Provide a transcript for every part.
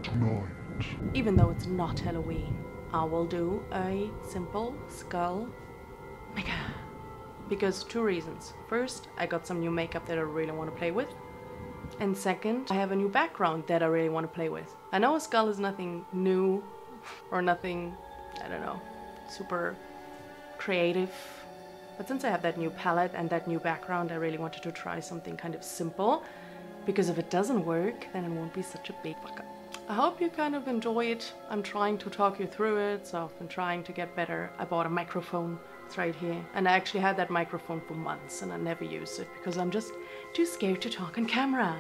tonight. Even though it's not Halloween, I will do a simple skull makeup. Because two reasons. First, I got some new makeup that I really want to play with. And second, I have a new background that I really want to play with. I know a skull is nothing new or nothing, I don't know, super creative. But since I have that new palette and that new background, I really wanted to try something kind of simple. Because if it doesn't work, then it won't be such a big fuck up. I hope you kind of enjoy it. I'm trying to talk you through it, so I've been trying to get better. I bought a microphone, it's right here. And I actually had that microphone for months and I never used it because I'm just too scared to talk on camera,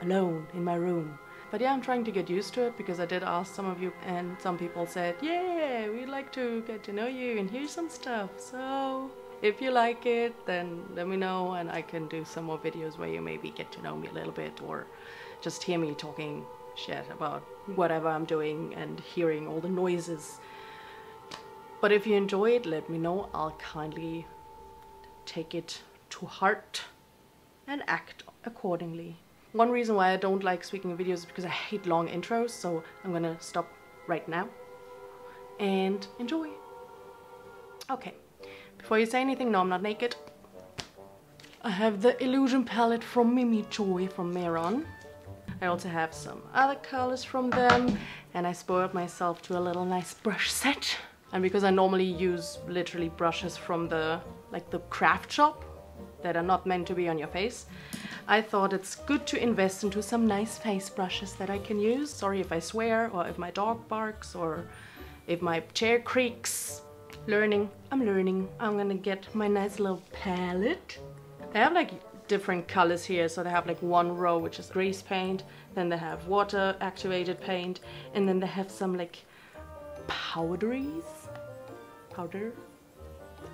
alone in my room. But yeah, I'm trying to get used to it because I did ask some of you and some people said, yeah, we'd like to get to know you and hear some stuff. So if you like it, then let me know and I can do some more videos where you maybe get to know me a little bit or just hear me talking shit about whatever I'm doing and hearing all the noises. But if you enjoy it, let me know. I'll kindly take it to heart and act accordingly. One reason why I don't like speaking videos is because I hate long intros, so I'm gonna stop right now and enjoy. Okay, before you say anything, no, I'm not naked. I have the Illusion palette from Mimi Choi from Mehron. I also have some other colors from them, and I spoiled myself to a little nice brush set. And because I normally use literally brushes from the craft shop that are not meant to be on your face, I thought it's good to invest into some nice face brushes that I can use. Sorry if I swear, or if my dog barks, or if my chair creaks. I'm learning. I'm gonna get my nice little palette. They have like different colors here, so they have like one row which is grease paint, then they have water activated paint, and then they have some like powder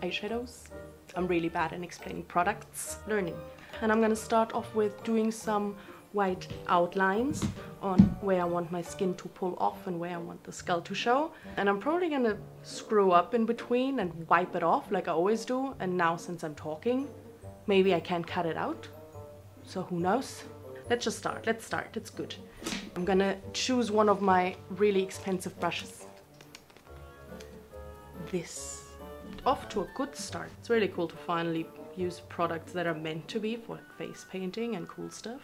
eyeshadows. I'm really bad at explaining products. Learning. And I'm gonna start off with doing some white outlines on where I want my skin to pull off and where I want the skull to show. And I'm probably gonna screw up in between and wipe it off like I always do. And now since I'm talking, maybe I can cut it out. So who knows? Let's just start. Let's start. It's good. I'm gonna choose one of my really expensive brushes. This. Off to a good start. It's really cool to finally use products that are meant to be for like face painting and cool stuff.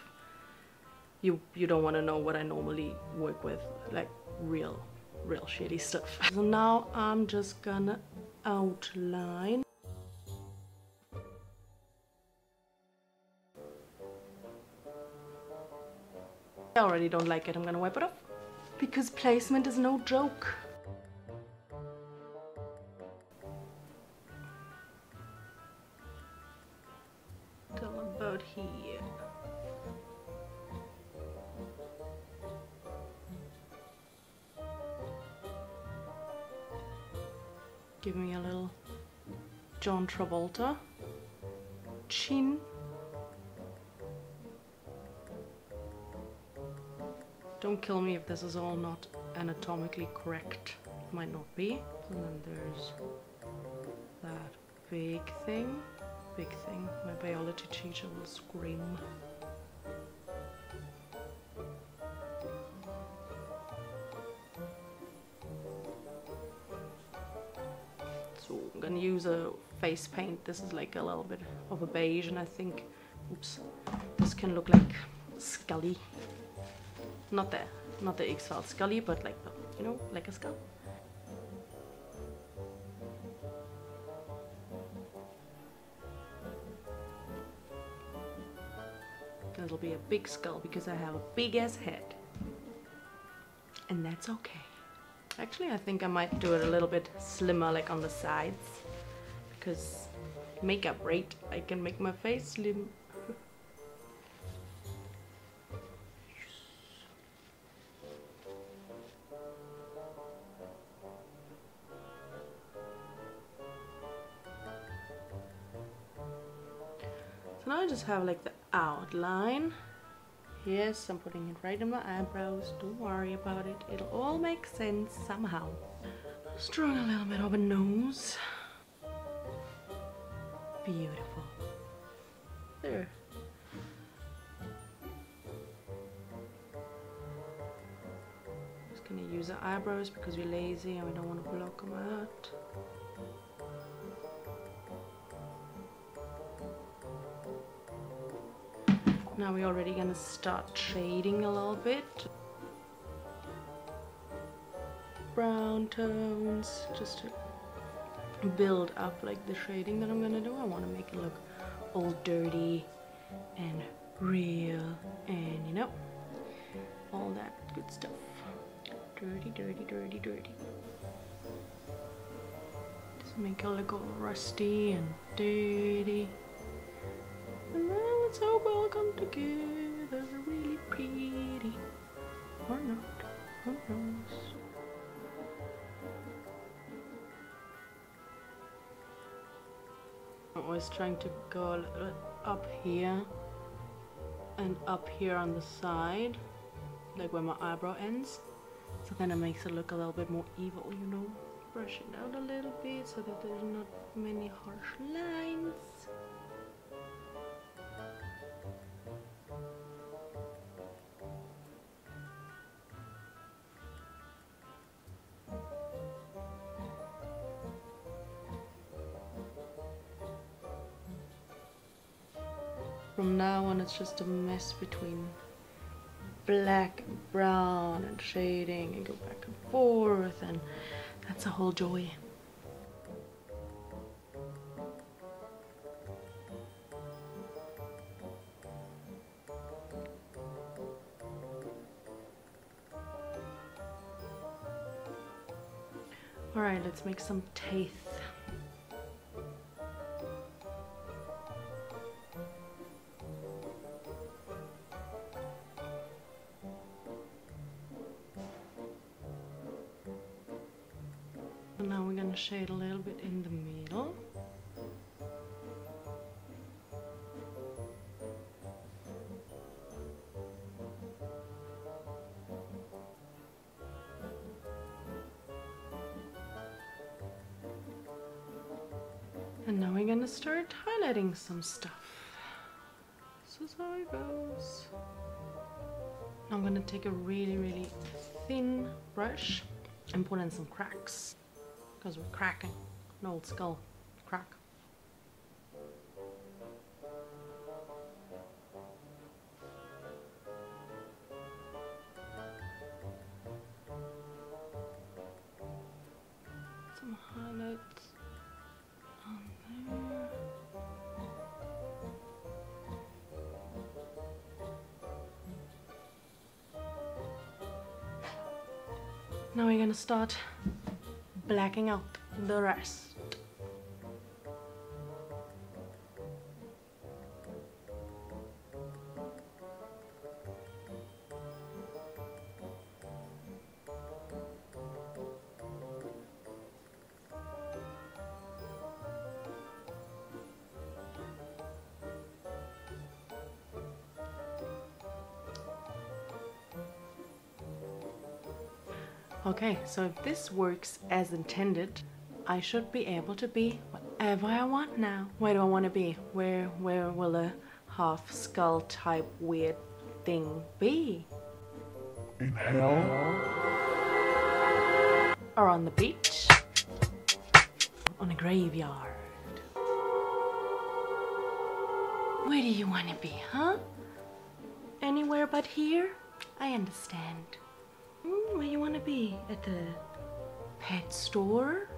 You don't want to know what I normally work with, like real shitty stuff. So now I'm just gonna outline. I already don't like it. I'm gonna wipe it off because placement is no joke. About here. Give me a little John Travolta chin. Don't kill me if this is all not anatomically correct. It might not be. And then there's that big thing. My biology teacher will scream. So I'm gonna use a face paint. This is like a little bit of a beige, and I think, oops, this can look like Scully. Not the X-Files Scully, but like the, you know, like a skull. It'll be a big skull because I have a big ass head. And that's okay. Actually, I think I might do it a little bit slimmer, like on the sides. Because makeup, right? I can make my face slim. So now I just have like the outline. Yes, I'm putting it right in my eyebrows. Don't worry about it. It'll all make sense somehow. Just drawing a little bit of a nose. Beautiful. There. Gonna use the eyebrows because we're lazy and we don't want to block them out. Now we're already gonna start shading a little bit. Brown tones, just to build up like the shading that I'm gonna do. I want to make it look all dirty and real and, you know, all that good stuff. Dirty, dirty, dirty, dirty. Just make it look all rusty and dirty. And now it's all all come together really pretty. Or not, who knows? I'm always trying to go a little up here and up here on the side, like where my eyebrow ends. So kind of makes it look a little bit more evil, you know. Brush it out a little bit so that there's not many harsh lines. From now on it's just a mess between black and brown and shading and go back and forth, and that's a whole joy. Alright, let's make some teeth. Now we're going to shade a little bit in the middle. And now we're going to start highlighting some stuff. This is how it goes. I'm going to take a really, really thin brush and put in some cracks. Because we're cracking an old skull crack. Some highlights on there. Now we're gonna start blacking out the rest. Okay, so if this works as intended, I should be able to be whatever I want now. Where do I want to be? Where will a half skull type weird thing be? In hell? Or on the beach? On a graveyard? Where do you want to be, huh? Anywhere but here? I understand. Where you want to be? At the pet store?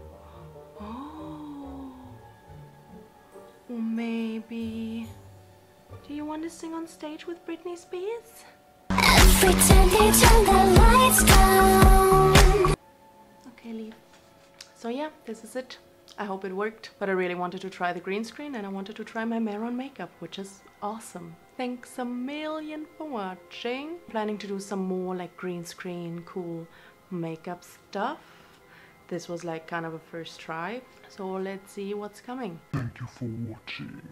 Oh. Or maybe... Do you want to sing on stage with Britney Spears? Pretend they turn the lights down. Okay, leave. So yeah, this is it. I hope it worked, but I really wanted to try the green screen and I wanted to try my Mehron makeup, which is awesome. Thanks a million for watching. Planning to do some more like green screen, cool makeup stuff. This was like kind of a first try, so let's see what's coming. Thank you for watching.